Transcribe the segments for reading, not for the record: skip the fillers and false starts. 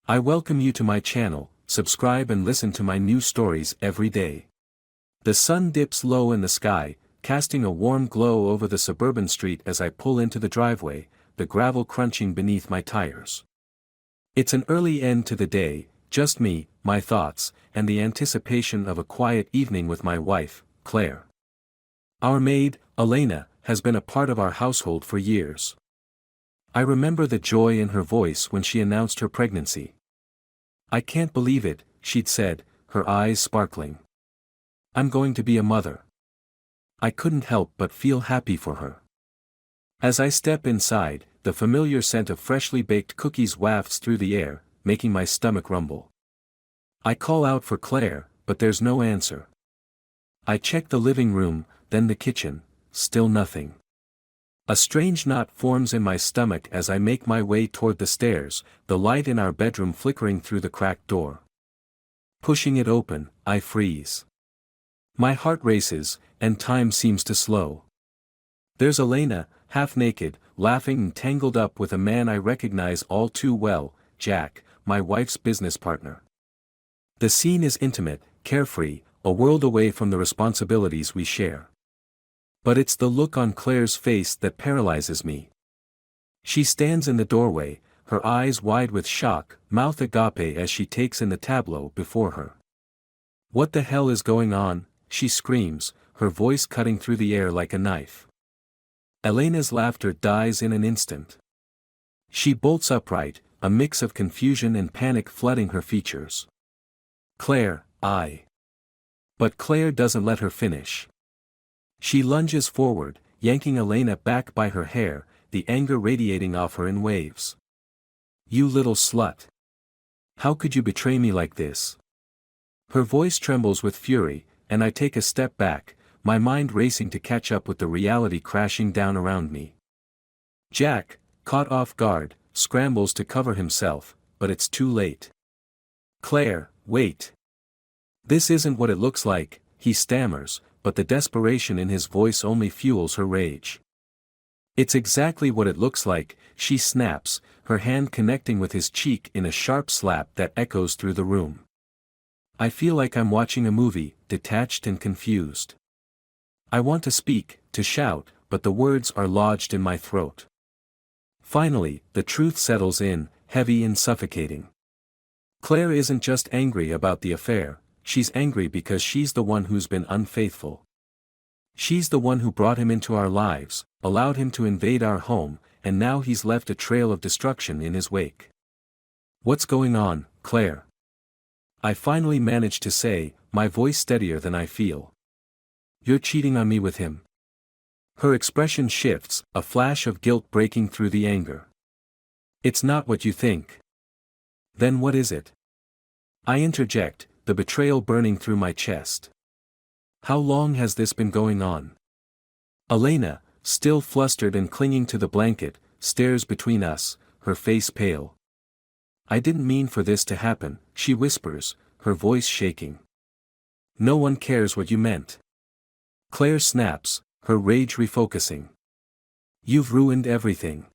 I welcome you to my channel. Subscribe and listen to my new stories every day. The sun dips low in the sky, casting a warm glow over the suburban street as I pull into the driveway, the gravel crunching beneath my tires. It's an early end to the day, just me, my thoughts, and the anticipation of a quiet evening with my wife, Claire. Our maid, Elena, has been a part of our household for years. I remember the joy in her voice when she announced her pregnancy. "I can't believe it," she'd said, her eyes sparkling. "I'm going to be a mother." I couldn't help but feel happy for her. As I step inside, the familiar scent of freshly baked cookies wafts through the air, making my stomach rumble. I call out for Claire, but there's no answer. I check the living room, then the kitchen, still nothing. A strange knot forms in my stomach as I make my way toward the stairs, the light in our bedroom flickering through the cracked door. Pushing it open, I freeze. My heart races, and time seems to slow. There's Elena, half naked, laughing and tangled up with a man I recognize all too well, Jack, my wife's business partner. The scene is intimate, carefree, a world away from the responsibilities we share. But it's the look on Claire's face that paralyzes me. She stands in the doorway, her eyes wide with shock, mouth agape as she takes in the tableau before her. "What the hell is going on?" she screams, her voice cutting through the air like a knife. Elena's laughter dies in an instant. She bolts upright, a mix of confusion and panic flooding her features. "Claire, But Claire doesn't let her finish. She lunges forward, yanking Elena back by her hair, the anger radiating off her in waves. "You little slut! How could you betray me like this?" Her voice trembles with fury, and I take a step back, my mind racing to catch up with the reality crashing down around me. Jack, caught off guard, scrambles to cover himself, but it's too late. "Claire, wait. This isn't what it looks like," he stammers, but the desperation in his voice only fuels her rage. "It's exactly what it looks like," she snaps, her hand connecting with his cheek in a sharp slap that echoes through the room. I feel like I'm watching a movie, detached and confused. I want to speak, to shout, but the words are lodged in my throat. Finally, the truth settles in, heavy and suffocating. Claire isn't just angry about the affair, she's angry because she's the one who's been unfaithful. She's the one who brought him into our lives, allowed him to invade our home, and now he's left a trail of destruction in his wake. "What's going on, Claire?" I finally manage to say, my voice steadier than I feel. "You're cheating on me with him." Her expression shifts, a flash of guilt breaking through the anger. "It's not what you think." "Then what is it?" I interject, the betrayal burning through my chest. "How long has this been going on?" Elena, still flustered and clinging to the blanket, stares between us, her face pale. "I didn't mean for this to happen," she whispers, her voice shaking. "No one cares what you meant." Claire snaps, her rage refocusing. "You've ruined everything."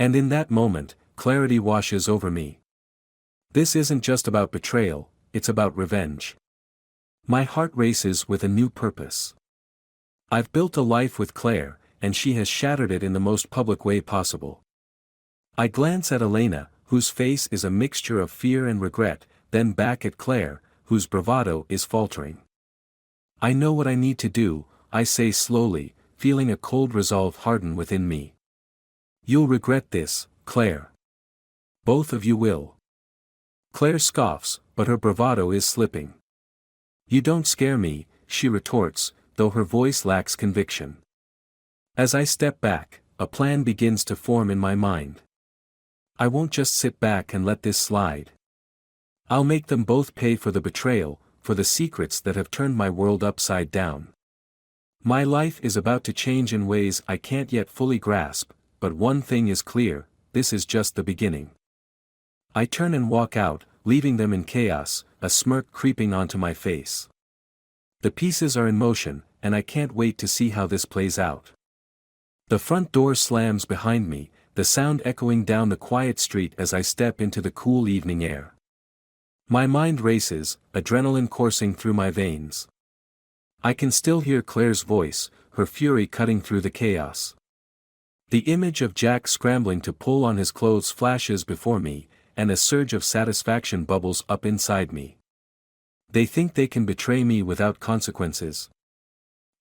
And in that moment, clarity washes over me. This isn't just about betrayal, it's about revenge. My heart races with a new purpose. I've built a life with Claire, and she has shattered it in the most public way possible. I glance at Elena, whose face is a mixture of fear and regret, then back at Claire, whose bravado is faltering. "I know what I need to do," I say slowly, feeling a cold resolve harden within me. "You'll regret this, Claire. Both of you will." Claire scoffs, but her bravado is slipping. "You don't scare me," she retorts, though her voice lacks conviction. As I step back, a plan begins to form in my mind. I won't just sit back and let this slide. I'll make them both pay for the betrayal, for the secrets that have turned my world upside down. My life is about to change in ways I can't yet fully grasp, but one thing is clear, this is just the beginning. I turn and walk out, leaving them in chaos, a smirk creeping onto my face. The pieces are in motion, and I can't wait to see how this plays out. The front door slams behind me, the sound echoing down the quiet street as I step into the cool evening air. My mind races, adrenaline coursing through my veins. I can still hear Claire's voice, her fury cutting through the chaos. The image of Jack scrambling to pull on his clothes flashes before me, and a surge of satisfaction bubbles up inside me. They think they can betray me without consequences.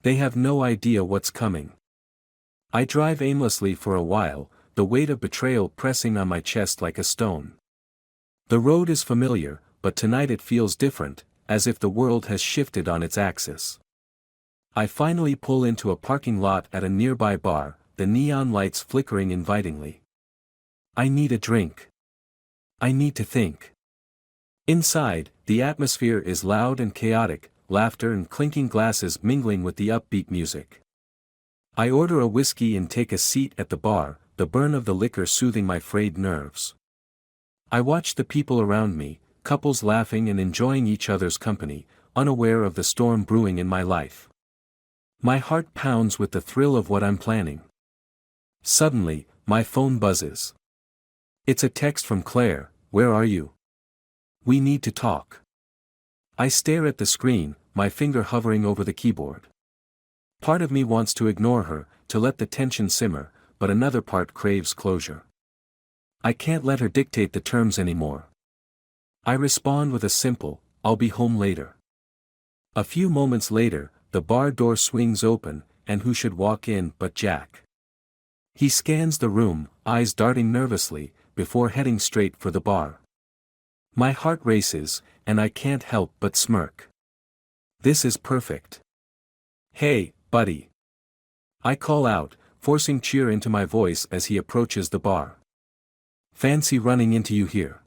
They have no idea what's coming. I drive aimlessly for a while, the weight of betrayal pressing on my chest like a stone. The road is familiar, but tonight it feels different, as if the world has shifted on its axis. I finally pull into a parking lot at a nearby bar, the neon lights flickering invitingly. I need a drink. I need to think. Inside, the atmosphere is loud and chaotic, laughter and clinking glasses mingling with the upbeat music. I order a whiskey and take a seat at the bar, the burn of the liquor soothing my frayed nerves. I watch the people around me, couples laughing and enjoying each other's company, unaware of the storm brewing in my life. My heart pounds with the thrill of what I'm planning. Suddenly, my phone buzzes. It's a text from Claire. "Where are you? We need to talk." I stare at the screen, my finger hovering over the keyboard. Part of me wants to ignore her, to let the tension simmer, but another part craves closure. I can't let her dictate the terms anymore. I respond with a simple, "I'll be home later." A few moments later, the bar door swings open, and who should walk in but Jack. He scans the room, eyes darting nervously, before heading straight for the bar. My heart races, and I can't help but smirk. This is perfect. "Hey, buddy." I call out, forcing cheer into my voice as he approaches the bar. "Fancy running into you here."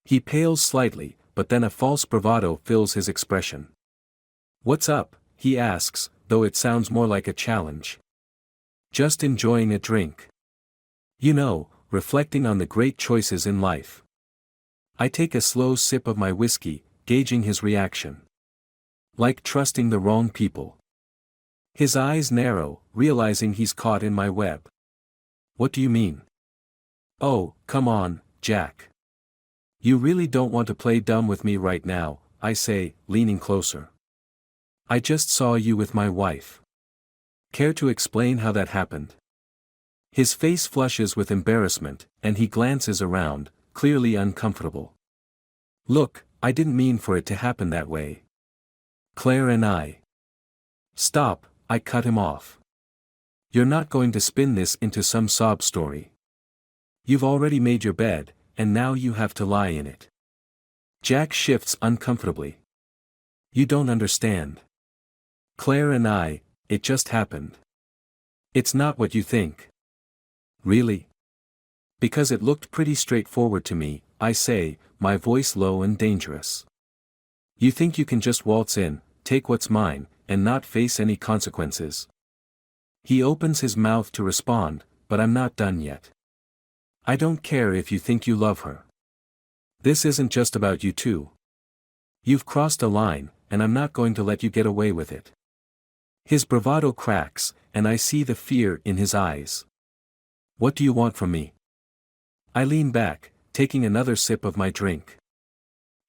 He pales slightly, but then a false bravado fills his expression. "What's up?" he asks, though it sounds more like a challenge. "Just enjoying a drink. You know, reflecting on the great choices in life." I take a slow sip of my whiskey, gauging his reaction. Like trusting the wrong people. His eyes narrow, realizing he's caught in my web. "What do you mean?" "Oh, come on, Jack. You really don't want to play dumb with me right now," I say, leaning closer. "I just saw you with my wife. Care to explain how that happened?" His face flushes with embarrassment, and he glances around, clearly uncomfortable. "Look, I didn't mean for it to happen that way. Claire and I." "Stop," I cut him off. "You're not going to spin this into some sob story. You've already made your bed, and now you have to lie in it." Jack shifts uncomfortably. "You don't understand. Claire and I, it just happened. It's not what you think." "Really?" "Because it looked pretty straightforward to me," I say, my voice low and dangerous. "You think you can just waltz in, take what's mine, and not face any consequences?" He opens his mouth to respond, but I'm not done yet. "I don't care if you think you love her. This isn't just about you two. You've crossed a line, and I'm not going to let you get away with it." His bravado cracks, and I see the fear in his eyes. "What do you want from me?" I lean back, taking another sip of my drink.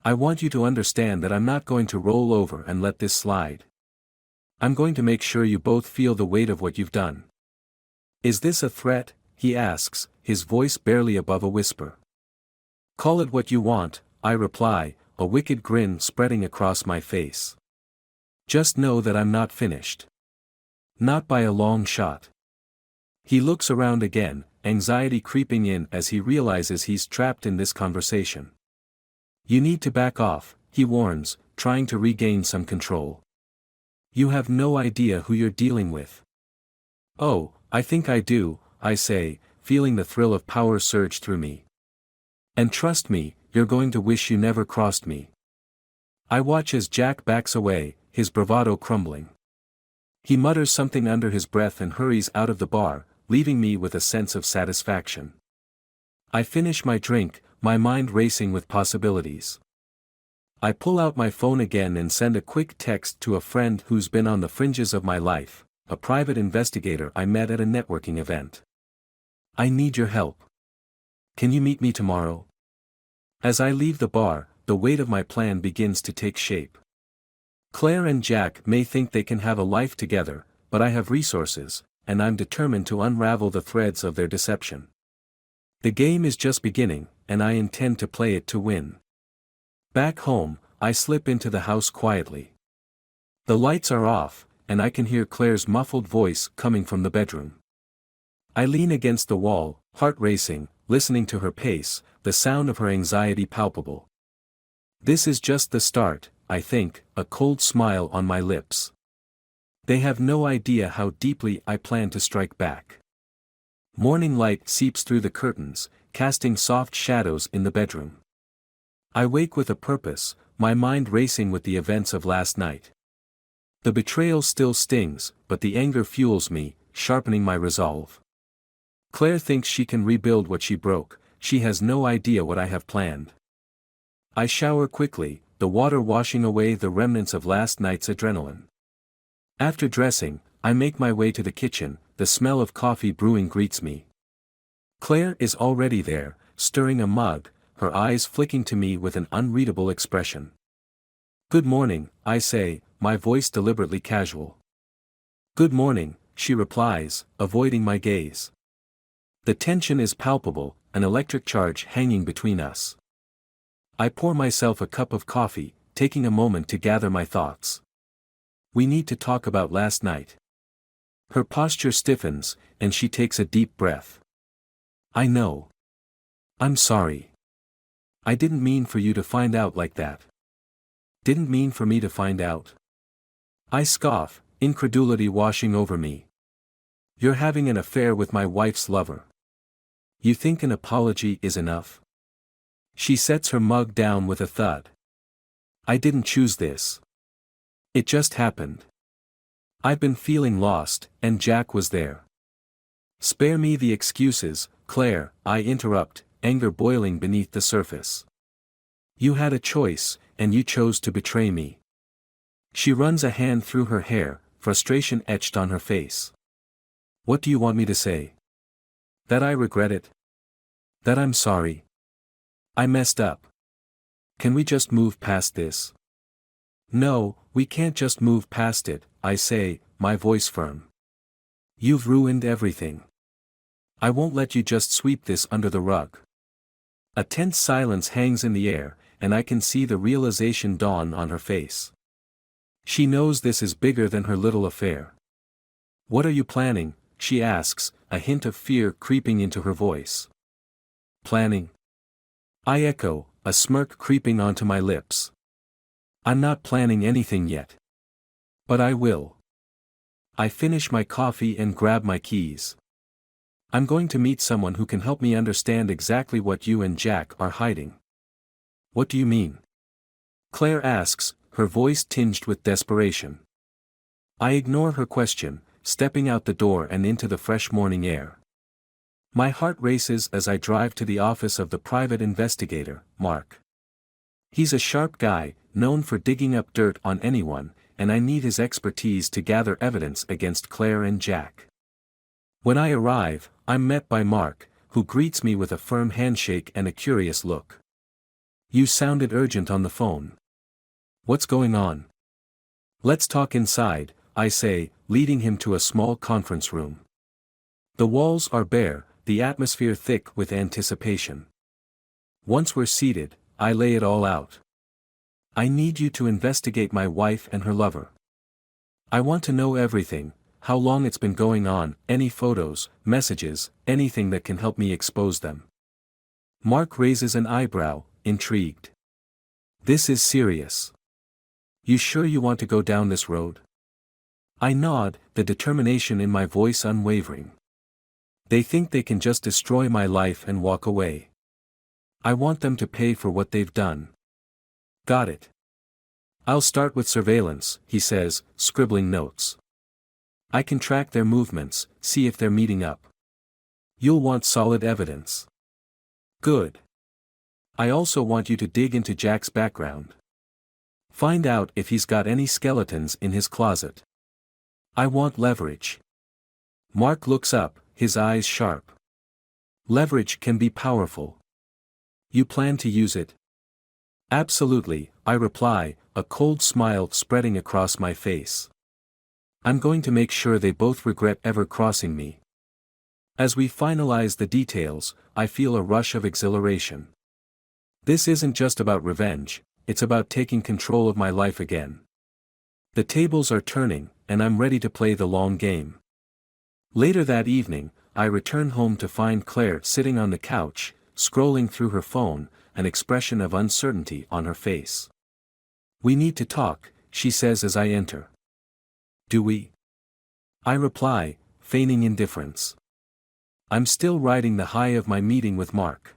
"I want you to understand that I'm not going to roll over and let this slide. I'm going to make sure you both feel the weight of what you've done." "Is this a threat?" he asks, his voice barely above a whisper. "Call it what you want," I reply, a wicked grin spreading across my face. "Just know that I'm not finished. Not by a long shot." He looks around again, anxiety creeping in as he realizes he's trapped in this conversation. "You need to back off," he warns, trying to regain some control. "You have no idea who you're dealing with." "Oh, I think I do," I say, feeling the thrill of power surge through me. "And trust me, you're going to wish you never crossed me." I watch as Jack backs away, his bravado crumbling. He mutters something under his breath and hurries out of the bar, leaving me with a sense of satisfaction. I finish my drink, my mind racing with possibilities. I pull out my phone again and send a quick text to a friend who's been on the fringes of my life, a private investigator I met at a networking event. I need your help. Can you meet me tomorrow? As I leave the bar, the weight of my plan begins to take shape. Claire and Jack may think they can have a life together, but I have resources, and I'm determined to unravel the threads of their deception. The game is just beginning, and I intend to play it to win. Back home, I slip into the house quietly. The lights are off, and I can hear Claire's muffled voice coming from the bedroom. I lean against the wall, heart racing, listening to her pace, the sound of her anxiety palpable. This is just the start, I think, a cold smile on my lips. They have no idea how deeply I plan to strike back. Morning light seeps through the curtains, casting soft shadows in the bedroom. I wake with a purpose, my mind racing with the events of last night. The betrayal still stings, but the anger fuels me, sharpening my resolve. Claire thinks she can rebuild what she broke, she has no idea what I have planned. I shower quickly, the water washing away the remnants of last night's adrenaline. After dressing, I make my way to the kitchen, the smell of coffee brewing greets me. Claire is already there, stirring a mug, her eyes flicking to me with an unreadable expression. Good morning, I say, my voice deliberately casual. Good morning, she replies, avoiding my gaze. The tension is palpable, an electric charge hanging between us. I pour myself a cup of coffee, taking a moment to gather my thoughts. We need to talk about last night. Her posture stiffens, and she takes a deep breath. I know. I'm sorry. I didn't mean for you to find out like that. Didn't mean for me to find out. I scoff, incredulity washing over me. You're having an affair with my wife's lover. You think an apology is enough? She sets her mug down with a thud. I didn't choose this. It just happened. I've been feeling lost, and Jack was there. Spare me the excuses, Claire, I interrupt, anger boiling beneath the surface. You had a choice, and you chose to betray me. She runs a hand through her hair, frustration etched on her face. What do you want me to say? That I regret it? That I'm sorry? I messed up. Can we just move past this? No, we can't just move past it, I say, my voice firm. You've ruined everything. I won't let you just sweep this under the rug. A tense silence hangs in the air, and I can see the realization dawn on her face. She knows this is bigger than her little affair. What are you planning? She asks, a hint of fear creeping into her voice. Planning? I echo, a smirk creeping onto my lips. I'm not planning anything yet. But I will. I finish my coffee and grab my keys. I'm going to meet someone who can help me understand exactly what you and Jack are hiding. What do you mean? Claire asks, her voice tinged with desperation. I ignore her question, stepping out the door and into the fresh morning air. My heart races as I drive to the office of the private investigator, Mark. He's a sharp guy, known for digging up dirt on anyone, and I need his expertise to gather evidence against Claire and Jack. When I arrive, I'm met by Mark, who greets me with a firm handshake and a curious look. You sounded urgent on the phone. What's going on? Let's talk inside, I say, leading him to a small conference room. The walls are bare, the atmosphere thick with anticipation. Once we're seated, I lay it all out. I need you to investigate my wife and her lover. I want to know everything, how long it's been going on, any photos, messages, anything that can help me expose them. Mark raises an eyebrow, intrigued. This is serious. You sure you want to go down this road? I nod, the determination in my voice unwavering. They think they can just destroy my life and walk away. I want them to pay for what they've done. Got it. I'll start with surveillance, he says, scribbling notes. I can track their movements, see if they're meeting up. You'll want solid evidence. Good. I also want you to dig into Jack's background. Find out if he's got any skeletons in his closet. I want leverage. Mark looks up, his eyes sharp. Leverage can be powerful. You plan to use it? Absolutely, I reply, a cold smile spreading across my face. I'm going to make sure they both regret ever crossing me. As we finalize the details, I feel a rush of exhilaration. This isn't just about revenge, it's about taking control of my life again. The tables are turning, and I'm ready to play the long game. Later that evening, I return home to find Claire sitting on the couch, scrolling through her phone, an expression of uncertainty on her face. We need to talk, she says as I enter. Do we? I reply, feigning indifference. I'm still riding the high of my meeting with Mark.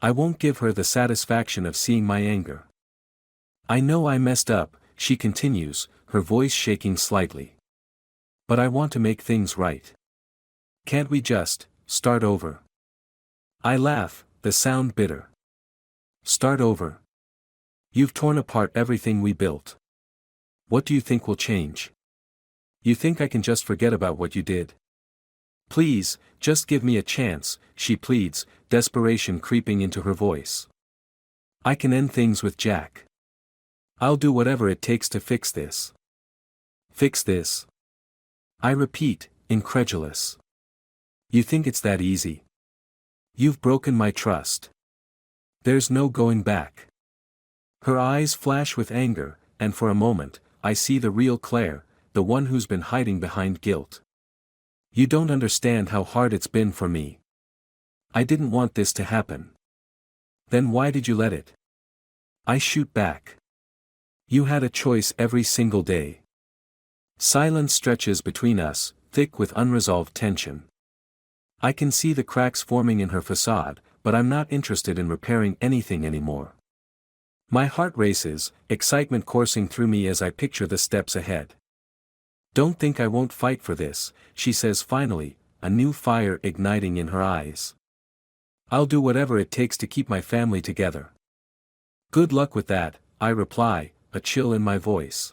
I won't give her the satisfaction of seeing my anger. I know I messed up, she continues, her voice shaking slightly. But I want to make things right. Can't we just start over? I laugh, the sound bitter. Start over? You've torn apart everything we built. What do you think will change? You think I can just forget about what you did? Please, just give me a chance, she pleads, desperation creeping into her voice. I can end things with Jack. I'll do whatever it takes to fix this. Fix this? I repeat, incredulous. You think it's that easy? You've broken my trust. There's no going back. Her eyes flash with anger, and for a moment, I see the real Claire, the one who's been hiding behind guilt. You don't understand how hard it's been for me. I didn't want this to happen. Then why did you let it? I shoot back. You had a choice every single day. Silence stretches between us, thick with unresolved tension. I can see the cracks forming in her facade, but I'm not interested in repairing anything anymore. My heart races, excitement coursing through me as I picture the steps ahead. Don't think I won't fight for this, she says finally, a new fire igniting in her eyes. I'll do whatever it takes to keep my family together. Good luck with that, I reply, a chill in my voice.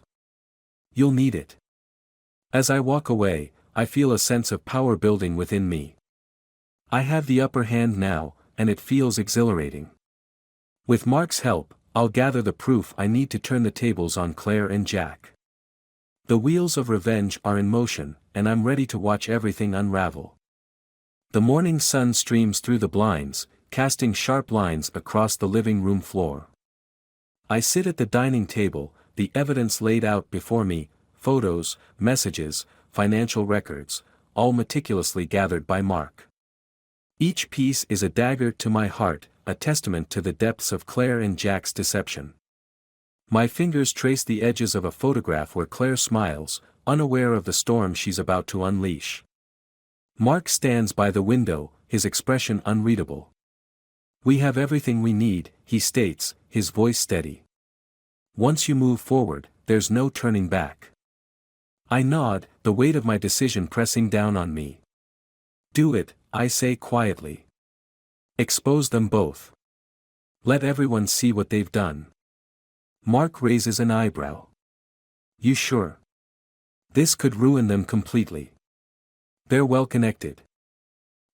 You'll need it. As I walk away, I feel a sense of power building within me. I have the upper hand now, and it feels exhilarating. With Mark's help, I'll gather the proof I need to turn the tables on Claire and Jack. The wheels of revenge are in motion, and I'm ready to watch everything unravel. The morning sun streams through the blinds, casting sharp lines across the living room floor. I sit at the dining table, the evidence laid out before me, photos, messages, financial records, all meticulously gathered by Mark. Each piece is a dagger to my heart, a testament to the depths of Claire and Jack's deception. My fingers trace the edges of a photograph where Claire smiles, unaware of the storm she's about to unleash. Mark stands by the window, his expression unreadable. We have everything we need, he states, his voice steady. Once you move forward, there's no turning back. I nod, the weight of my decision pressing down on me. Do it, I say quietly. Expose them both. Let everyone see what they've done. Mark raises an eyebrow. You sure? This could ruin them completely. They're well connected.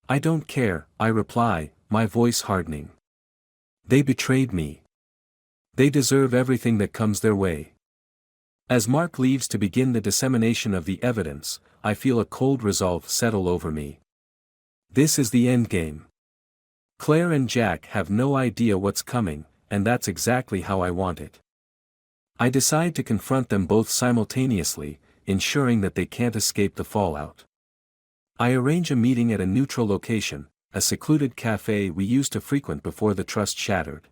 I don't care, I reply, my voice hardening. They betrayed me. They deserve everything that comes their way. As Mark leaves to begin the dissemination of the evidence, I feel a cold resolve settle over me. This is the end game. Claire and Jack have no idea what's coming, and that's exactly how I want it. I decide to confront them both simultaneously, ensuring that they can't escape the fallout. I arrange a meeting at a neutral location, a secluded cafe we used to frequent before the trust shattered.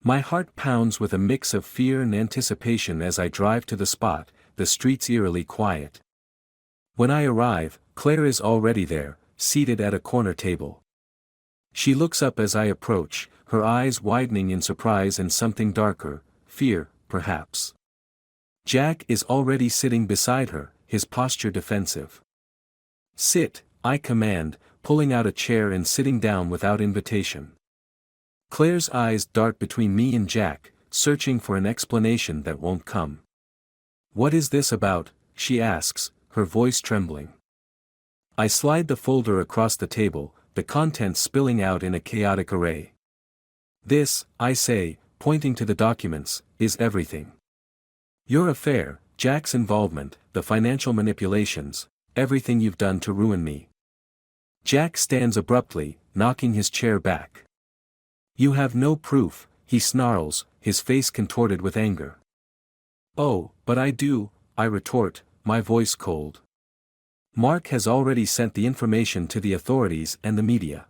My heart pounds with a mix of fear and anticipation as I drive to the spot, the streets eerily quiet. When I arrive, Claire is already there, seated at a corner table. She looks up as I approach, her eyes widening in surprise and something darker, fear, perhaps. Jack is already sitting beside her, his posture defensive. Sit, I command, pulling out a chair and sitting down without invitation. Claire's eyes dart between me and Jack, searching for an explanation that won't come. What is this about? She asks, her voice trembling. I slide the folder across the table, the contents spilling out in a chaotic array. This, I say, pointing to the documents, is everything. Your affair, Jack's involvement, the financial manipulations, everything you've done to ruin me. Jack stands abruptly, knocking his chair back. You have no proof, he snarls, his face contorted with anger. Oh, but I do, I retort, my voice cold. Mark has already sent the information to the authorities and the media.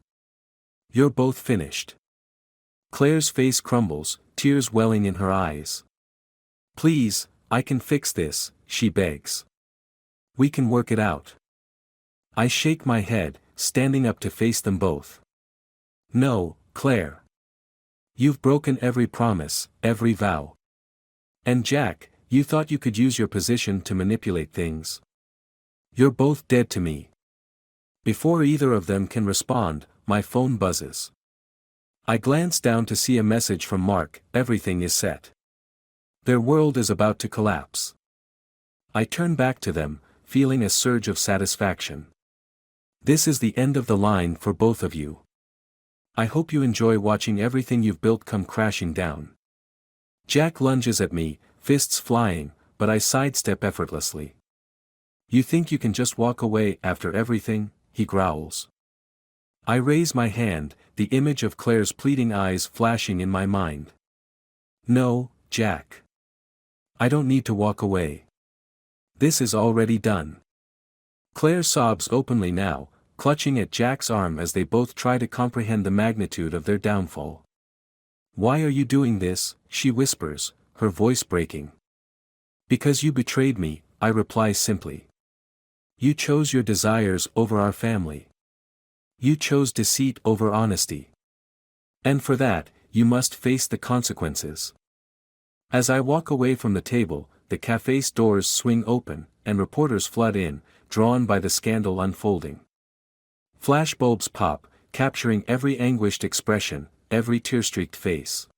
You're both finished. Claire's face crumbles, tears welling in her eyes. Please, I can fix this, she begs. We can work it out. I shake my head, standing up to face them both. No, Claire. You've broken every promise, every vow. And Jack, you thought you could use your position to manipulate things. You're both dead to me. Before either of them can respond, my phone buzzes. I glance down to see a message from Mark, everything is set. Their world is about to collapse. I turn back to them, feeling a surge of satisfaction. This is the end of the line for both of you. I hope you enjoy watching everything you've built come crashing down. Jack lunges at me, fists flying, but I sidestep effortlessly. You think you can just walk away after everything, he growls. I raise my hand, the image of Claire's pleading eyes flashing in my mind. No, Jack. I don't need to walk away. This is already done. Claire sobs openly now, clutching at Jack's arm as they both try to comprehend the magnitude of their downfall. Why are you doing this, she whispers, her voice breaking. Because you betrayed me, I reply simply. You chose your desires over our family. You chose deceit over honesty. And for that, you must face the consequences. As I walk away from the table, the cafe's doors swing open, and reporters flood in, drawn by the scandal unfolding. Flashbulbs pop, capturing every anguished expression, every tear-streaked face.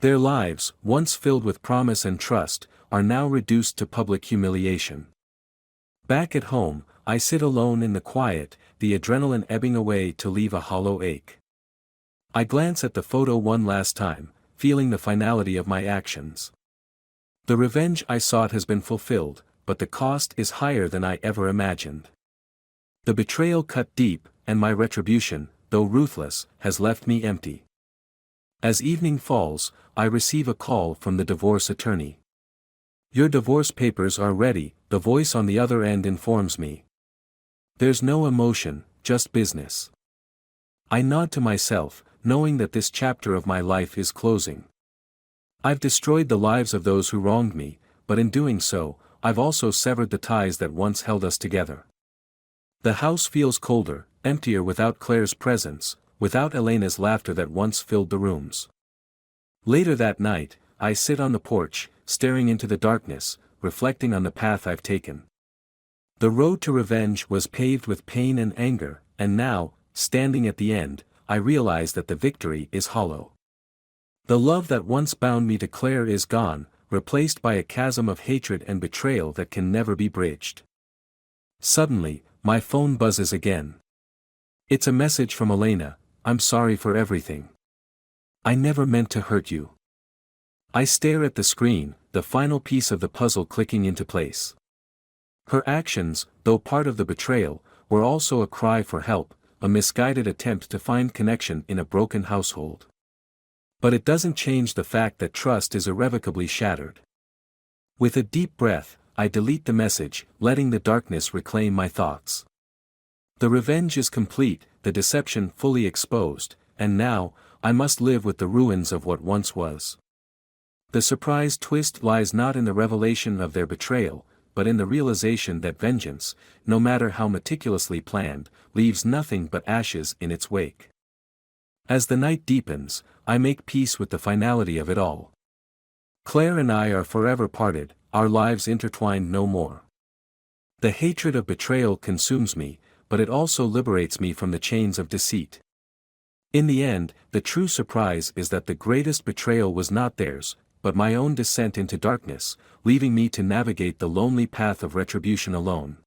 Their lives, once filled with promise and trust, are now reduced to public humiliation. Back at home, I sit alone in the quiet, the adrenaline ebbing away to leave a hollow ache. I glance at the photo one last time, feeling the finality of my actions. The revenge I sought has been fulfilled, but the cost is higher than I ever imagined. The betrayal cut deep, and my retribution, though ruthless, has left me empty. As evening falls, I receive a call from the divorce attorney. Your divorce papers are ready, the voice on the other end informs me. There's no emotion, just business. I nod to myself, knowing that this chapter of my life is closing. I've destroyed the lives of those who wronged me, but in doing so, I've also severed the ties that once held us together. The house feels colder, emptier without Claire's presence, without Elena's laughter that once filled the rooms. Later that night, I sit on the porch, staring into the darkness, reflecting on the path I've taken. The road to revenge was paved with pain and anger, and now, standing at the end, I realize that the victory is hollow. The love that once bound me to Claire is gone, replaced by a chasm of hatred and betrayal that can never be bridged. Suddenly, my phone buzzes again. It's a message from Elena. I'm sorry for everything. I never meant to hurt you. I stare at the screen, the final piece of the puzzle clicking into place. Her actions, though part of the betrayal, were also a cry for help, a misguided attempt to find connection in a broken household. But it doesn't change the fact that trust is irrevocably shattered. With a deep breath, I delete the message, letting the darkness reclaim my thoughts. The revenge is complete, the deception fully exposed, and now, I must live with the ruins of what once was. The surprise twist lies not in the revelation of their betrayal, but in the realization that vengeance, no matter how meticulously planned, leaves nothing but ashes in its wake. As the night deepens, I make peace with the finality of it all. Claire and I are forever parted, our lives intertwined no more. The hatred of betrayal consumes me, but it also liberates me from the chains of deceit. In the end, the true surprise is that the greatest betrayal was not theirs, but my own descent into darkness, leaving me to navigate the lonely path of retribution alone.